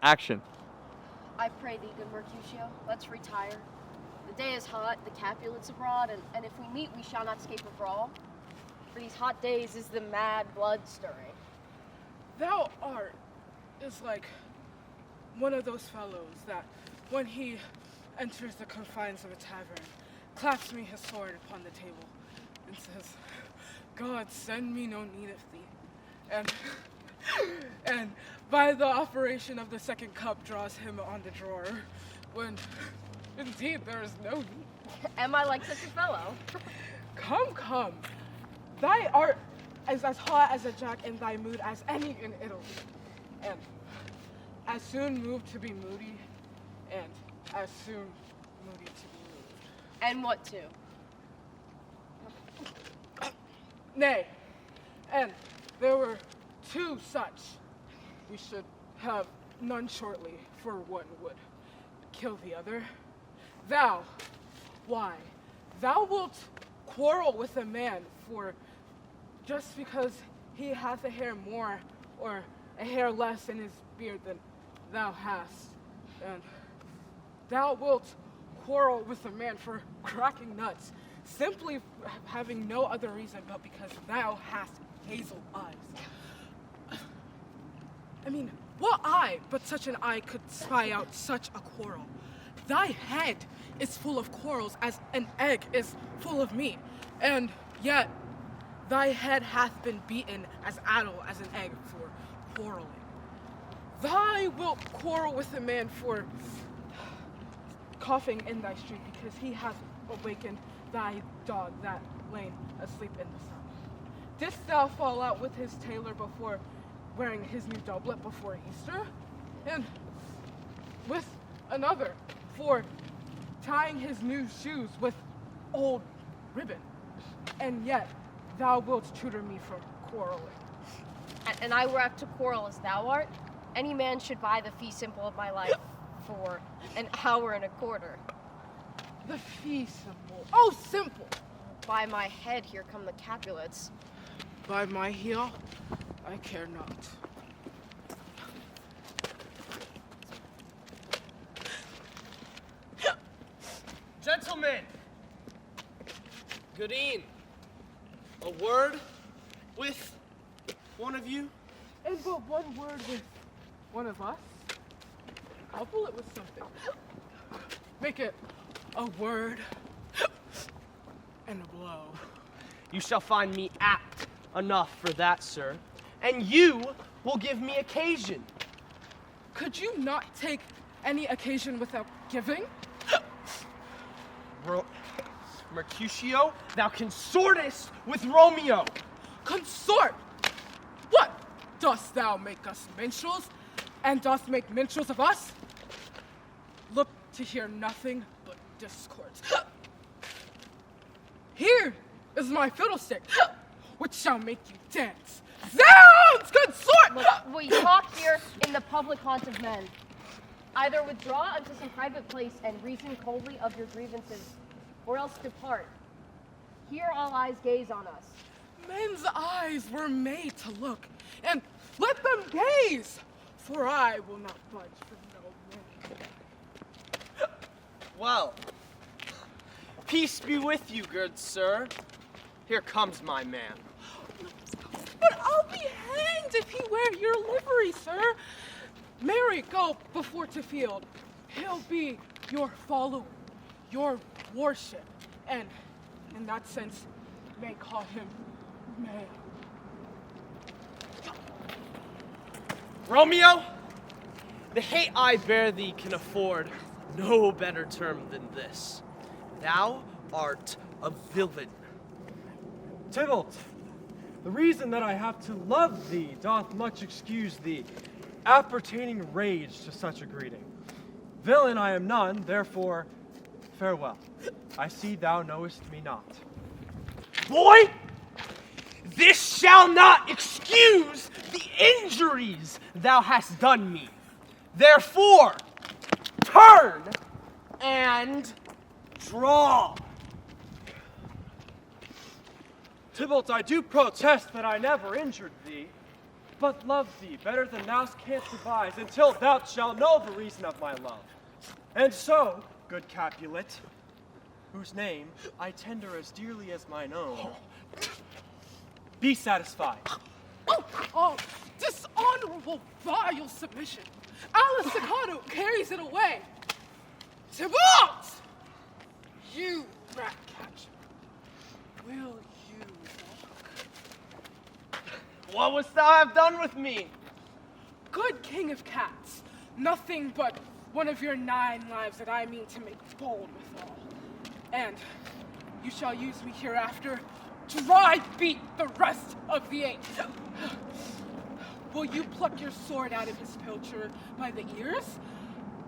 Action. I pray thee, good Mercutio, let's retire. The day is hot, the Capulets abroad, and if we meet, we shall not escape a brawl. For these hot days is the mad blood stirring. Thou art is like one of those fellows that, when he enters the confines of a tavern, claps me his sword upon the table and says, God, send me no need of thee. And by the operation of the second cup draws him on the drawer, when indeed there is no need. Am I like such a fellow? Come. Thy art is as hot as a jack in thy mood as any in Italy. And as soon moved to be moody, and as soon moody to be moved. And what to? Nay, and there were two such. We should have none shortly, for one would kill the other. Thou, why? Thou wilt quarrel with a man for just because he hath a hair more or a hair less in his beard than thou hast. And thou wilt quarrel with a man for cracking nuts, simply having no other reason but because thou hast hazel eyes. I mean, what eye but such an eye could spy out such a quarrel? Thy head is full of quarrels as an egg is full of meat, and yet thy head hath been beaten as addle as an egg for quarreling. Thou wilt quarrel with a man for coughing in thy street because he hath awakened thy dog that lain asleep in the sun. Didst thou fall out with his tailor before wearing his new doublet before Easter? And with another for tying his new shoes with old ribbon. And yet thou wilt tutor me from quarreling. And I were apt to quarrel as thou art. Any man should buy the fee simple of my life for an hour and a quarter. The fee simple. Oh, simple. By my head, here come the Capulets. By my heel, I care not. Gentlemen, good e'en. A word with one of you? And but one word with one of us? Couple it with something. Make it a word and a blow. You shall find me apt enough for that, sir. And you will give me occasion. Could you not take any occasion without giving? Mercutio, thou consortest with Romeo. Consort! What? Dost thou make us minstrels, and dost make minstrels of us? Look to hear nothing but discords. Here is my fiddlestick, which shall make you dance. Zounds, consort! Look, we talk here in the public haunt of men. Either withdraw unto some private place and reason coldly of your grievances, or else depart. Here all eyes gaze on us. Men's eyes were made to look, and let them gaze, for I will not budge from no man. Well, peace be with you, good sir. Here comes my man. But I'll be hanged if he wear your livery, sir. Mary, go before to field. He'll be your follower, your worship, and in that sense, may call him May. Romeo, the hate I bear thee can afford no better term than this. Thou art a villain. Tybalt, the reason that I have to love thee doth much excuse the appertaining rage to such a greeting. Villain I am none, therefore farewell. I see thou knowest me not. Boy, this shall not excuse the injuries thou hast done me. Therefore, turn and draw. Tybalt, I do protest that I never injured thee, but love thee better than thou canst devise, until thou shalt know the reason of my love. And so, good Capulet, whose name I tender as dearly as mine own, be satisfied. Oh, dishonorable, vile submission. Alice Staccato carries it away. Tybalt! You rat catcher, will you walk? What wouldst thou have done with me? Good king of cats, nothing but one of your 9 lives that I mean to make bold withal. And you shall use me hereafter to ride beat the rest of the age. Will you pluck your sword out of his pilcher by the ears?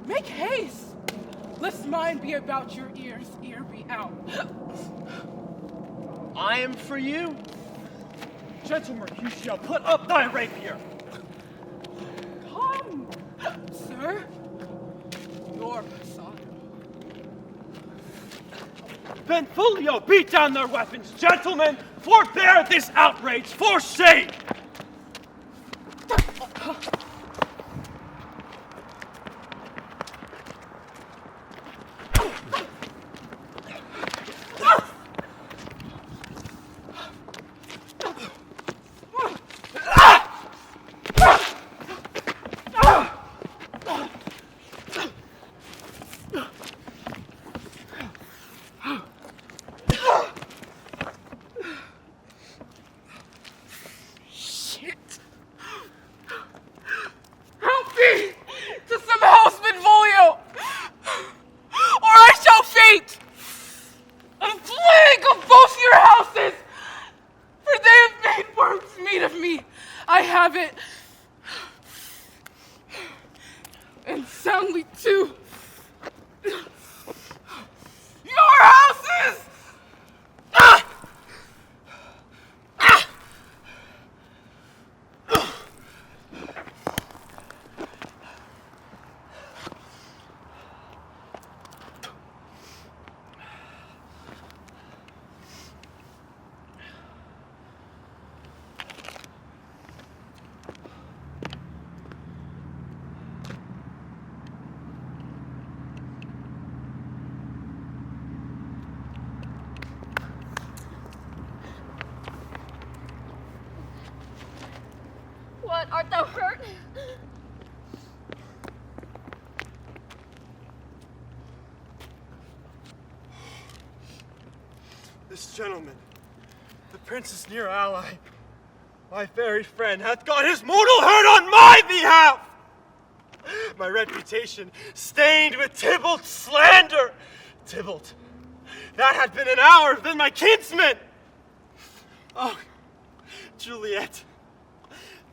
Make haste, lest mine be about your ears, ear be out. I am for you. Gentle Mercutio, put up thy rapier. Come, sir. Your passado. Benfolio, beat down their weapons. Gentlemen, forbear this outrage, for shame! I have it. And soundly too. Your houses! What, art thou hurt? This gentleman, the prince's near ally, my very friend, hath got his mortal hurt on my behalf! My reputation stained with Tybalt's slander! Tybalt, that had been an hour than my kinsman! Oh, Juliet,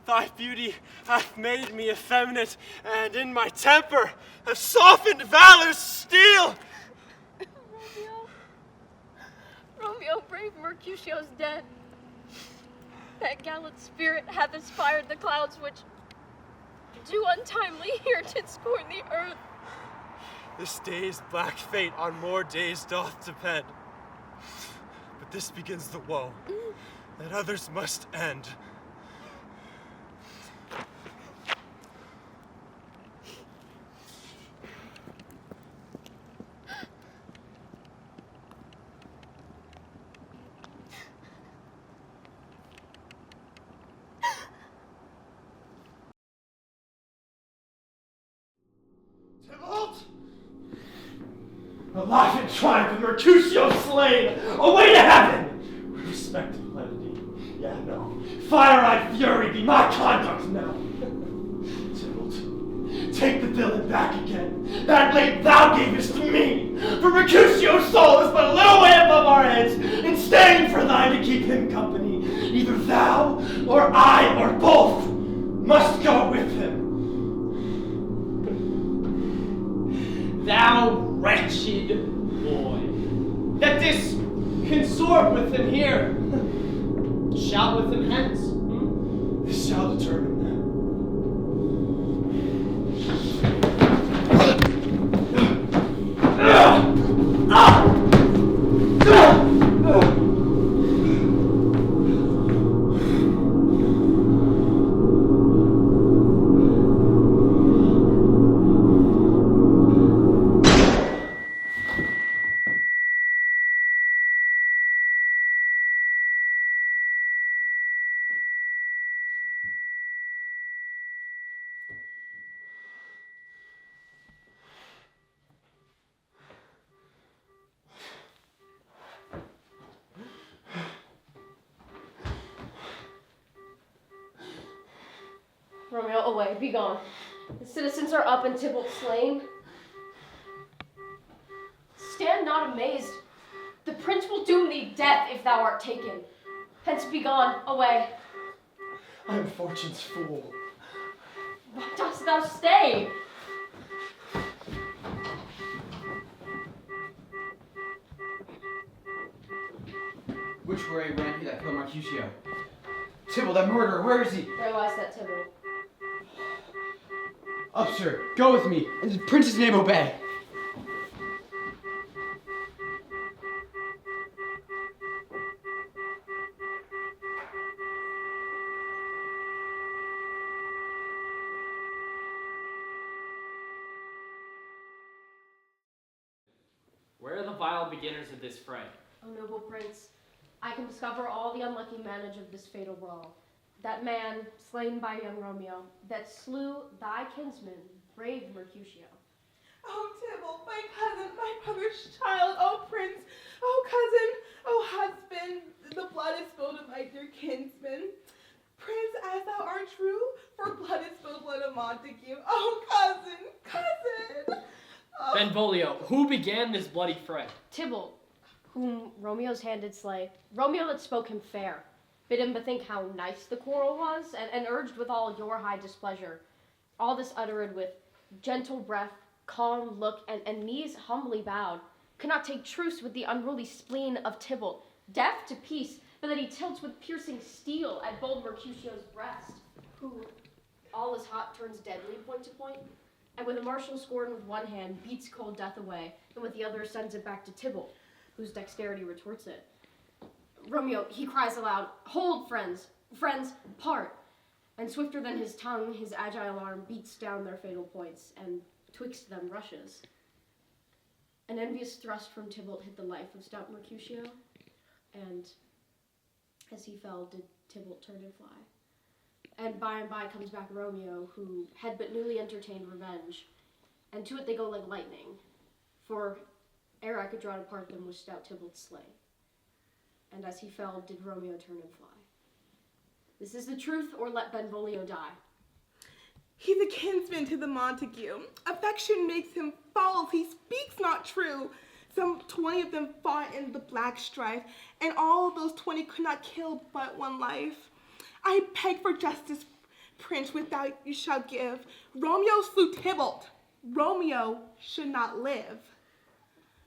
thy beauty hath made me effeminate, and in my temper hath softened valor's steel! Romeo, brave Mercutio's dead. That gallant spirit hath aspired the clouds which do untimely here did scorn the earth. This day's black fate on more days doth depend. But this begins the woe, that others must end. Alive in triumph, Mercutio slain! Away to heaven! With respect to lenity, yeah, no. Fire-eyed fury be my conduct now. Tybalt, take the villain back again. That late thou gavest to me. For Mercutio's soul is but a little way above our heads, and staying for thine to keep him company. Either thou, or I, or both, must go with him. Thou wretched boy, that didst consort with him here, shalt with him hence. This shall determine that. Romeo, away, be gone. The citizens are up and Tybalt slain. Stand not amazed. The prince will doom thee death if thou art taken. Hence be gone, away. I am fortune's fool. Why dost thou stay? Which way ran he that killed Mercutio? Tybalt, that murderer, where is he? There lies that Tybalt. Up, sir, go with me, and in the prince's name obey. Where are the vile beginners of this fray? O noble prince, I can discover all the unlucky manage of this fatal brawl. That man, slain by young Romeo, that slew thy kinsman, brave Mercutio. Oh, Tybalt, my cousin, my brother's child, oh, prince, oh, cousin, oh, husband, the blood is spilled of my dear kinsman. Prince, as thou art true, for blood is spilled blood of Montague. Oh, cousin, cousin. Oh. Benvolio, who began this bloody fray? Tybalt, whom Romeo's hand did slay, Romeo that spoke him fair, bid him bethink how nice the quarrel was, and urged with all your high displeasure. All this uttered with gentle breath, calm look, and knees humbly bowed, cannot take truce with the unruly spleen of Tybalt, deaf to peace, but that he tilts with piercing steel at bold Mercutio's breast, who, all is hot, turns deadly point to point, and with a martial scorn with one hand beats cold death away, and with the other sends it back to Tybalt, whose dexterity retorts it. Romeo, he cries aloud, "Hold, friends, friends, part!" And swifter than his tongue, his agile arm beats down their fatal points, and twixt them rushes. An envious thrust from Tybalt hit the life of stout Mercutio, and as he fell, did Tybalt turn and fly. And by comes back Romeo, who had but newly entertained revenge, and to it they go like lightning, for ere I could draw it apart them was stout Tybalt slain. And as he fell, did Romeo turn and fly. This is the truth, or let Benvolio die. He's a kinsman to the Montague. Affection makes him false. He speaks not true. Some 20 of them fought in the black strife, and all those 20 could not kill but one life. I beg for justice, prince, without you shall give. Romeo slew Tybalt. Romeo should not live.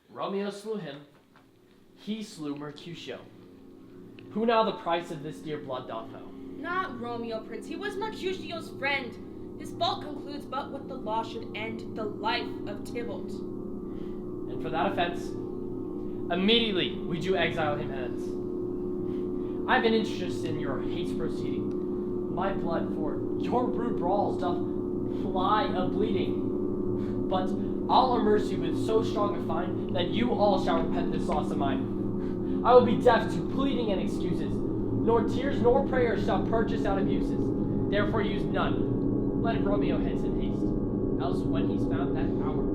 Romeo slew him. He slew Mercutio. Who now the price of this dear blood doth owe? Not Romeo, prince. He was Mercutio's friend. His fault concludes but what the law should end the life of Tybalt. And for that offense, immediately we do exile him hence. I have an interest in your hate's proceeding. My blood for your rude brawls doth fly a-bleeding. But I'll immerse you with so strong a fine that you all shall repent this loss of mine. I will be deaf to pleading and excuses, nor tears nor prayers shall purchase out abuses. Therefore use none. Let Romeo hence in haste, else when he's found that hour